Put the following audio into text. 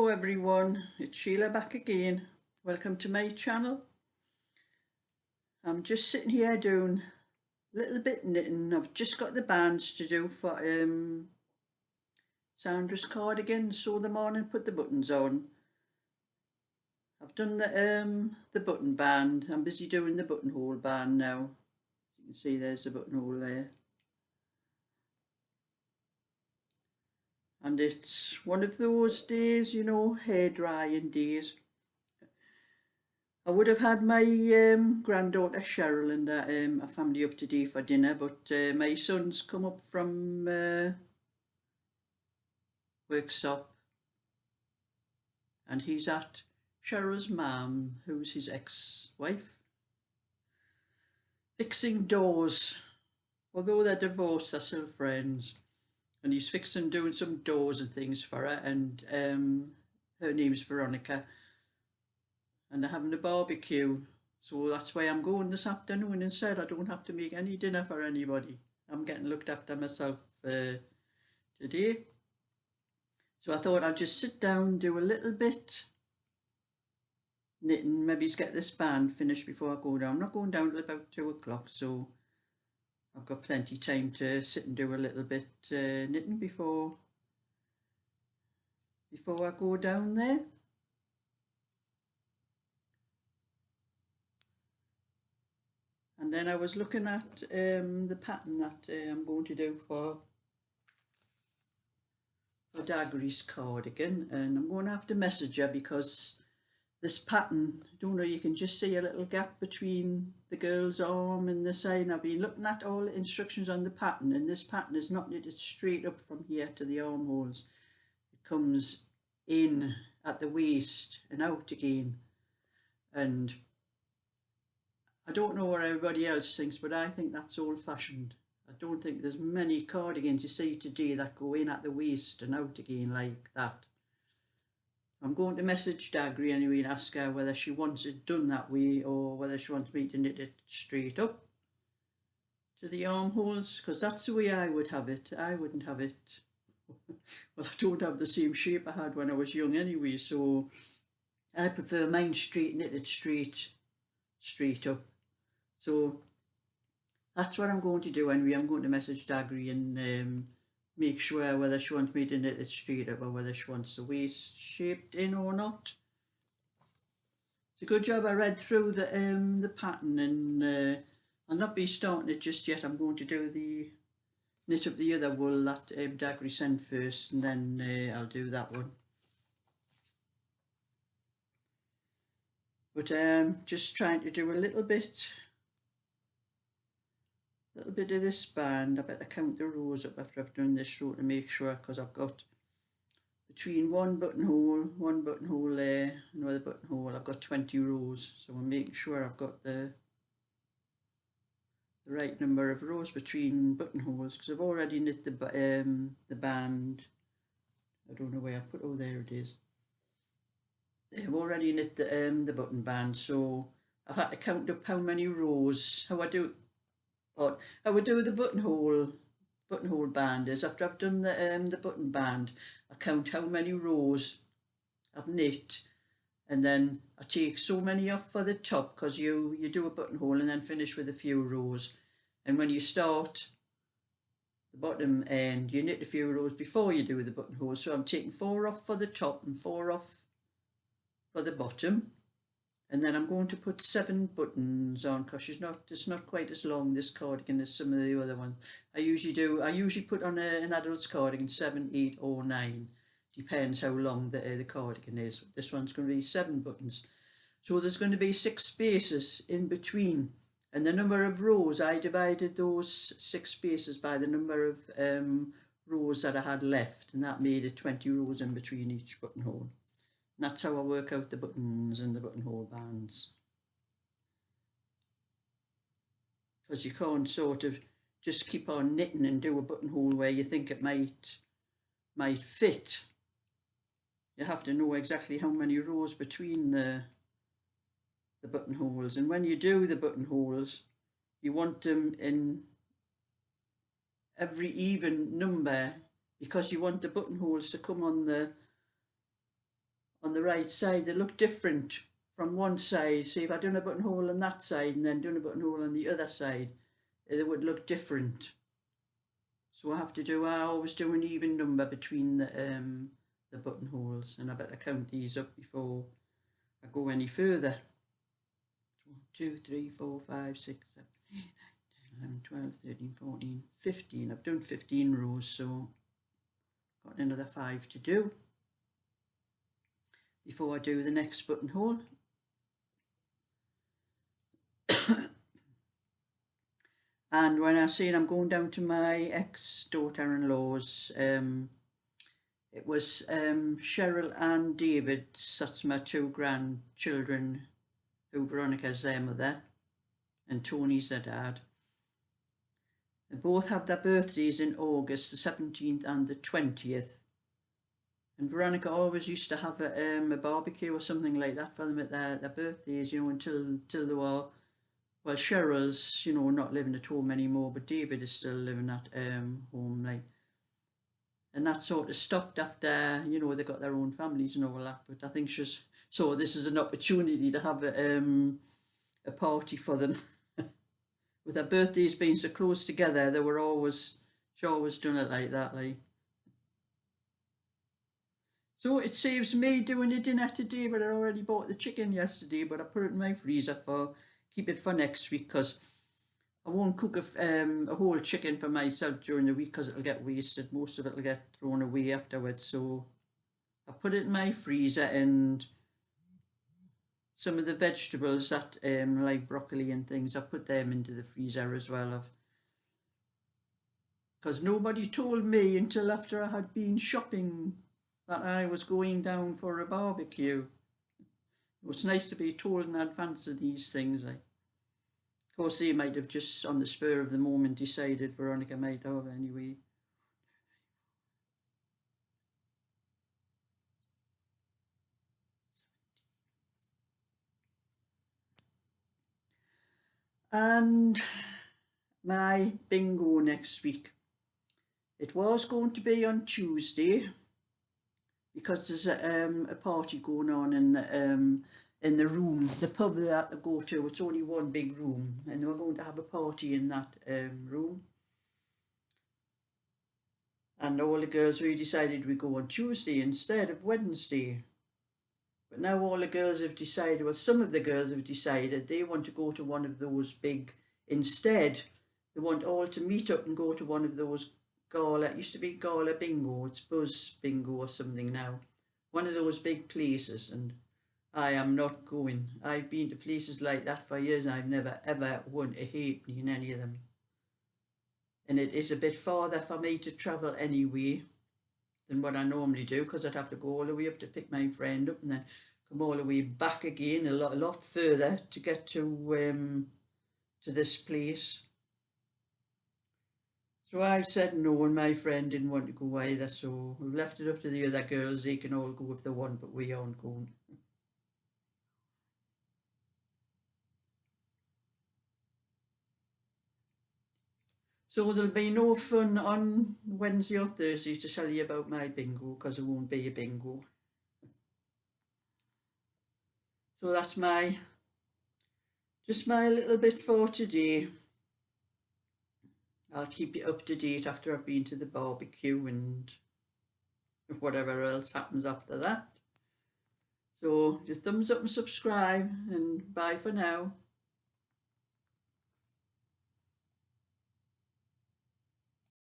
Hello everyone, it's Sheila back again. Welcome to my channel. I'm just sitting here doing a little bit knitting. I've just got the bands to do for Sandra's cardigan. Sew them on and put the buttons on. I've done the button band. I'm busy doing the buttonhole band now. As you can see, there's the buttonhole there. And it's one of those days, you know, hair drying days. I would have had my granddaughter Cheryl and a family up today for dinner, but my son's come up from workshop and he's at Cheryl's mum, who's his ex-wife, fixing doors. Although they're divorced, they're still friends. And he's doing some doors and things for her, and her name's Veronica. And they're having a barbecue, so that's why I'm going this afternoon instead. I don't have to make any dinner for anybody. I'm getting looked after myself today. So I thought I'd just sit down, do a little bit knitting, maybe get this band finished before I go down. I'm not going down till about 2 o'clock, so I've got plenty of time to sit and do a little bit knitting before I go down there. And then I was looking at the pattern that I'm going to do for Daggery's cardigan, and I'm going to have to message her because this pattern, I don't know, you can just see a little gap between the girl's arm and the side. I've been looking at all the instructions on the pattern, and this pattern is not knitted straight up from here to the armholes. It comes in at the waist and out again, and I don't know what everybody else thinks, but I think that's old-fashioned. I don't think there's many cardigans you see today that go in at the waist and out again like that. I'm going to message Daggery anyway and ask her whether she wants it done that way or whether she wants me to knit it straight up to the armholes, because that's the way I would have it. I wouldn't have it, well, I don't have the same shape I had when I was young anyway, so I prefer mine straight, knitted straight up. So that's what I'm going to do anyway. I'm going to message Daggery and make sure whether she wants me to knit it straight up or whether she wants the waist shaped in or not. It's a good job I read through the pattern, and I'll not be starting it just yet. I'm going to do the knit up the other wool that Daggery sent first, and then I'll do that one. But just trying to do a little bit of this band. I better count the rows up after I've done this row to make sure, because I've got between one buttonhole there, another buttonhole, I've got 20 rows, so I'm making sure I've got the right number of rows between buttonholes, because I've already knit the band. I don't know where I put, oh there it is. I've already knit the button band, so I've had to count up how many rows. How I would do the buttonhole band is after I've done the button band, I count how many rows I've knit, and then I take so many off for the top, because you do a buttonhole and then finish with a few rows, and when you start the bottom end you knit a few rows before you do the buttonhole. So I'm taking 4 off for the top and 4 off for the bottom, and then I'm going to put 7 buttons on, because it's not quite as long, this cardigan, as some of the other ones. I usually put on an adult's cardigan 7, 8 or 9, depends how long the cardigan is. This one's going to be 7 buttons, so there's going to be 6 spaces in between, and the number of rows, I divided those 6 spaces by the number of rows that I had left, and that made it 20 rows in between each buttonhole. And that's how I work out the buttons and the buttonhole bands. Because you can't sort of just keep on knitting and do a buttonhole where you think it might fit. You have to know exactly how many rows between the buttonholes. And when you do the buttonholes, you want them in every even number, because you want the buttonholes to come on the on the right side, they look different from one side. See, if I done a buttonhole on that side and then done a buttonhole on the other side, they would look different. So I always do an even number between the buttonholes, and I better count these up before I go any further. 1, 2, 3, 4, 5, 6, 7, 8, 9, 10, 11, 12, 13, 14, 15. I've done 15 rows, so got another 5 to do before I do the next buttonhole. And when I say I'm going down to my ex-daughter-in-law's, it was Cheryl and David, that's my 2 grandchildren, who Veronica's their mother and Tony's their dad. They both have their birthdays in August, the 17th and the 20th. And Veronica always used to have a barbecue or something like that for them at their birthdays, you know, until they were, well, Cheryl's, you know, not living at home anymore, but David is still living at home, like. And that sort of stopped after, you know, they got their own families and all that. But I think so this is an opportunity to have a party for them. With their birthdays being so close together, she always done it like that, like. So it saves me doing a dinner today, but I already bought the chicken yesterday, but I put it in my freezer keep it for next week, because I won't cook a whole chicken for myself during the week because it'll get wasted. Most of it will get thrown away afterwards. So I put it in my freezer, and some of the vegetables that like broccoli and things, I put them into the freezer as well. Because nobody told me until after I had been shopping that I was going down for a barbecue. It was nice to be told in advance of these things. Of course, they might have just on the spur of the moment decided Veronica might have anyway. And my bingo next week. It was going to be on Tuesday because there's a party going on in the room, the pub that I go to. It's only one big room, and we're going to have a party in that room. And all the girls, we decided we'd go on Tuesday instead of Wednesday. But now all the girls have decided, well, some of the girls have decided they want to go to one of those big, instead, they want all to meet up and go to one of those gala, it used to be gala bingo, it's buzz bingo or something now. One of those big places, and I am not going. I've been to places like that for years, and I've never ever won a halfpenny in any of them. And it is a bit farther for me to travel anyway than what I normally do, because I'd have to go all the way up to pick my friend up and then come all the way back again a lot further to get to this place. So I said no, and my friend didn't want to go either, so we've left it up to the other girls. They can all go if they want, but we aren't going. So there'll be no fun on Wednesday or Thursday to tell you about my bingo, because it won't be a bingo. So that's just my little bit for today. I'll keep you up to date after I've been to the barbecue and whatever else happens after that. So just thumbs up and subscribe, and bye for now.